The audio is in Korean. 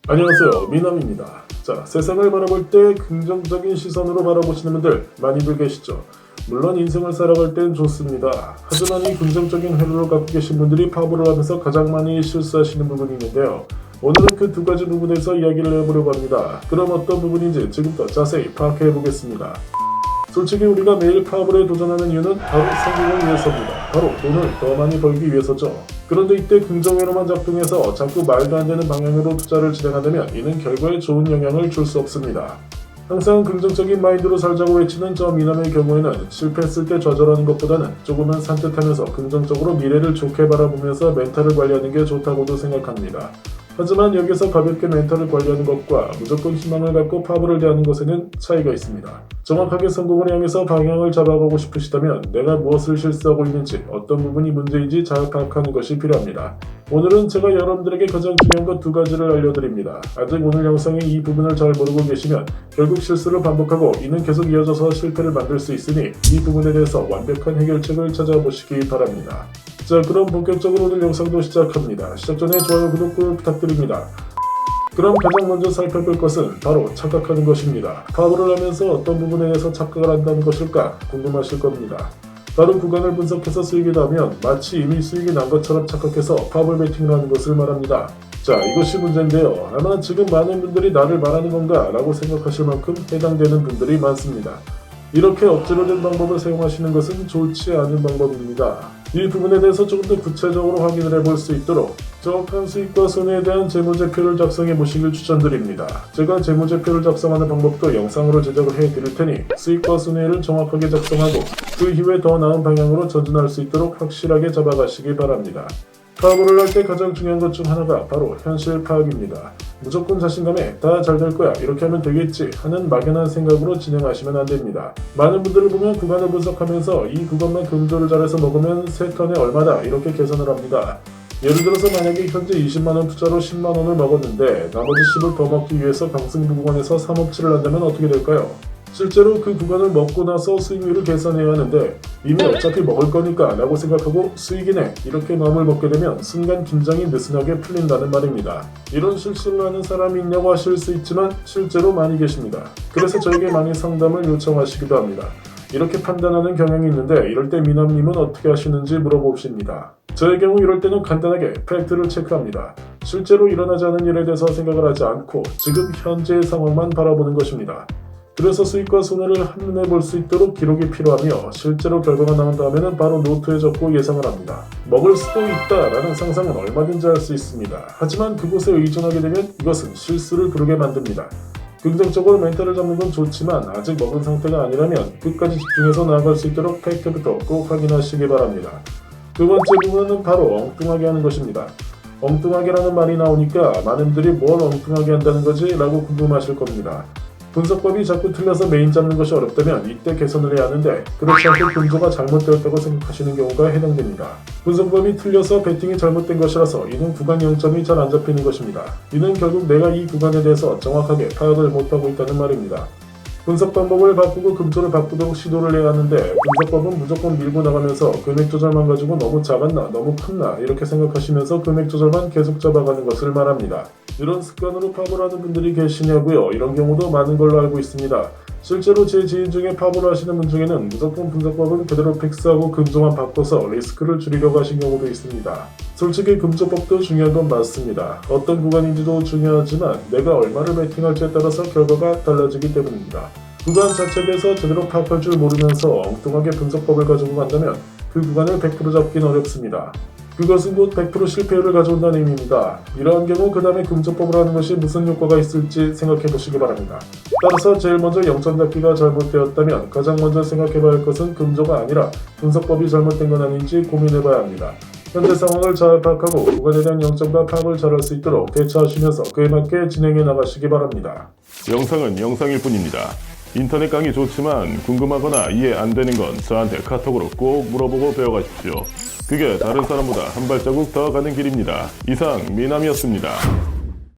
안녕하세요, 미남입니다. 자, 세상을 바라볼 때 긍정적인 시선으로 바라보시는 분들 많이들 계시죠? 물론 인생을 살아갈 땐 좋습니다. 하지만 이 긍정적인 회로를 갖고 계신 분들이 파보를 하면서 가장 많이 실수하시는 부분이 있는데요. 오늘은 그 두 가지 부분에서 이야기를 해보려고 합니다. 그럼 어떤 부분인지 지금부터 자세히 파악해 보겠습니다. 솔직히 우리가 매일 파업에 도전하는 이유는 바로 성공을 위해서입니다. 바로 돈을 더 많이 벌기 위해서죠. 그런데 이때 긍정회로만 작동해서 자꾸 말도 안 되는 방향으로 투자를 진행한다면 이는 결과에 좋은 영향을 줄 수 없습니다. 항상 긍정적인 마인드로 살자고 외치는 저 미남의 경우에는 실패했을 때 좌절하는 것보다는 조금은 산뜻하면서 긍정적으로 미래를 좋게 바라보면서 멘탈을 관리하는 게 좋다고도 생각합니다. 하지만 여기서 가볍게 멘탈을 관리하는 것과 무조건 희망을 갖고 파벌을 대하는 것에는 차이가 있습니다. 정확하게 성공을 향해서 방향을 잡아가고 싶으시다면 내가 무엇을 실수하고 있는지 어떤 부분이 문제인지 잘 파악하는 것이 필요합니다. 오늘은 제가 여러분들에게 가장 중요한 것 두 가지를 알려드립니다. 아직 오늘 영상의 이 부분을 잘 모르고 계시면 결국 실수를 반복하고 이는 계속 이어져서 실패를 만들 수 있으니 이 부분에 대해서 완벽한 해결책을 찾아보시기 바랍니다. 자, 그럼 본격적으로 오늘 영상도 시작합니다. 시작 전에 좋아요, 구독 꼭 부탁드립니다. 그럼 가장 먼저 살펴볼 것은 바로 착각하는 것입니다. 파업을 하면서 어떤 부분에 대해서 착각을 한다는 것일까 궁금하실 겁니다. 다른 구간을 분석해서 수익이 나면 마치 이미 수익이 난 것처럼 착각해서 파벌 베팅을 하는 것을 말합니다. 자, 이것이 문제인데요. 아마 지금 많은 분들이 나를 말하는 건가 라고 생각하실 만큼 해당되는 분들이 많습니다. 이렇게 억지로 된 방법을 사용하시는 것은 좋지 않은 방법입니다. 이 부분에 대해서 조금 더 구체적으로 확인을 해볼 수 있도록 정확한 수익과 손해에 대한 재무제표를 작성해 보시길 추천드립니다. 제가 재무제표를 작성하는 방법도 영상으로 제작을 해드릴 테니 수익과 손해를 정확하게 작성하고 그 이후에 더 나은 방향으로 전진할 수 있도록 확실하게 잡아가시기 바랍니다. 파업을 할 때 가장 중요한 것 중 하나가 바로 현실 파악입니다. 무조건 자신감에 다 잘 될 거야, 이렇게 하면 되겠지 하는 막연한 생각으로 진행하시면 안 됩니다. 많은 분들을 보면 구간을 분석하면서 이 구간만 금조를 잘해서 먹으면 3턴에 얼마다 이렇게 계산을 합니다. 예를 들어서 만약에 현재 20만원 투자로 10만원을 먹었는데 나머지 10을 더 먹기 위해서 강승부 구간에서 3업치를 한다면 어떻게 될까요? 실제로 그 구간을 먹고 나서 수익률을 계산해야 하는데 이미 어차피 먹을 거니까 라고 생각하고 수익이네 이렇게 마음을 먹게 되면 순간 긴장이 느슨하게 풀린다는 말입니다. 이런 실수를 하는 사람이 있냐고 하실 수 있지만 실제로 많이 계십니다. 그래서 저에게 많이 상담을 요청하시기도 합니다. 이렇게 판단하는 경향이 있는데 이럴 때 미남님은 어떻게 하시는지 물어봅니다. 저의 경우 이럴 때는 간단하게 팩트를 체크합니다. 실제로 일어나지 않은 일에 대해서 생각을 하지 않고 지금 현재의 상황만 바라보는 것입니다. 그래서 수익과 손해를 한눈에 볼 수 있도록 기록이 필요하며 실제로 결과가 나온 다음에는 바로 노트에 적고 예상을 합니다. 먹을 수도 있다라는 상상은 얼마든지 할 수 있습니다. 하지만 그곳에 의존하게 되면 이것은 실수를 부르게 만듭니다. 긍정적으로 멘탈을 잡는 건 좋지만 아직 먹은 상태가 아니라면 끝까지 집중해서 나아갈 수 있도록 팩트부터 꼭 확인하시기 바랍니다. 두 번째 부분은 바로 엉뚱하게 하는 것입니다. 엉뚱하게라는 말이 나오니까 많은 분들이 뭘 엉뚱하게 한다는 거지? 라고 궁금하실 겁니다. 분석법이 자꾸 틀려서 메인 잡는 것이 어렵다면 이때 개선을 해야 하는데 그렇지 않고 금조가 잘못되었다고 생각하시는 경우가 해당됩니다. 분석법이 틀려서 베팅이 잘못된 것이라서 이는 구간 0점이 잘 안 잡히는 것입니다. 이는 결국 내가 이 구간에 대해서 정확하게 파악을 못하고 있다는 말입니다. 분석 방법을 바꾸고 금조를 바꾸도록 시도를 해야 하는데 분석법은 무조건 밀고 나가면서 금액 조절만 가지고 너무 작았나 너무 컸나 이렇게 생각하시면서 금액 조절만 계속 잡아가는 것을 말합니다. 이런 습관으로 파벌 하는 분들이 계시냐고요? 이런 경우도 많은 걸로 알고 있습니다. 실제로 제 지인 중에 파벌 하시는 분 중에는 무조건 분석법은 그대로 픽스하고 금조만 바꿔서 리스크를 줄이려고 하신 경우도 있습니다. 솔직히 금조법도 중요한 건 맞습니다. 어떤 구간인지도 중요하지만 내가 얼마를 베팅할지에 따라서 결과가 달라지기 때문입니다. 구간 자체에 대해서 제대로 파악할 줄 모르면서 엉뚱하게 분석법을 가지고 간다면 그 구간을 100% 잡긴 어렵습니다. 그것은 곧 100% 실패율을 가져온다는 의미입니다. 이러한 경우 그 다음에 금조법을 하는 것이 무슨 효과가 있을지 생각해 보시기 바랍니다. 따라서 제일 먼저 0점 잡기가 잘못되었다면 가장 먼저 생각해 봐야 할 것은 금조가 아니라 분석법이 잘못된 건 아닌지 고민해 봐야 합니다. 현재 상황을 잘 파악하고 구간에 대한 0점과 파악을 잘할 수 있도록 대처하시면서 그에 맞게 진행해 나가시기 바랍니다. 영상은 영상일 뿐입니다. 인터넷 강의 좋지만 궁금하거나 이해 안 되는 건 저한테 카톡으로 꼭 물어보고 배워가십시오. 그게 다른 사람보다 한 발자국 더 가는 길입니다. 이상 미남이었습니다.